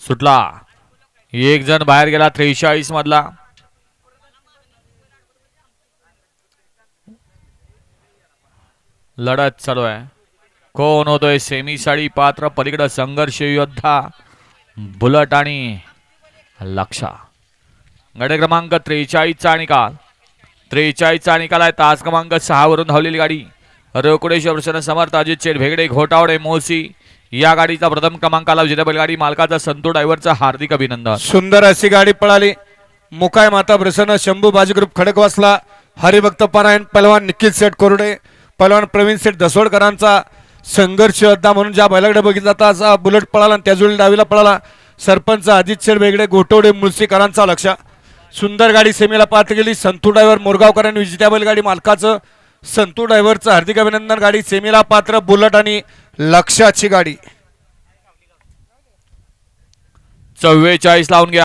सुटला, एक जण बाहेर गेला 43 मधला. लढत चालू आहे. कोण होतोय सेमी साठी पात्र? पलीकडे संघर्ष योद्धा बुलट आणि लक्षा. गाडी क्रमांक 43 चा निकाल. 43 चा निकाल आहे. तास क्रमांक 6 वरून धावलेली गाडी रोकडेश्वर प्रसन्न समर्थ अजित शेठ भेगडे घोटावडे मोसी या गाडीचा प्रथम क्रमांकाला विजेता बैलगाडी मालकाचा संतू ड्रायव्हरचा हार्दिक अभिनंदन. सुंदर अशी गाडी पळाली. मुकाय माता प्रसन्न शंभू बाजी ग्रुप खडकवासला हरिभक्त पारायण पहलवान निखिल शेठ कोरडे पहलवान प्रवीण शेठ दसवडकरांचा संघर्ष योद्धा म्हणून ज्या बैलाकडे बघितला असा बुलेट पळाला आणि त्याजुळी डावीला पळाला सरपंच अजित शेठ भेगडे घोटवडे मुळशीकरांचा लक्ष. सुंदर गाडी सेमीला पात्र गेली. संतू ड्रायव्हर मोरगावकरांनी विजेत्या बैलगाडी मालकाचं संतू ड्रायव्हरचं हार्दिक अभिनंदन. गाडी सेमीला पात्र बुलट आणि लक्षाची गाडी. 44 लावून घ्या.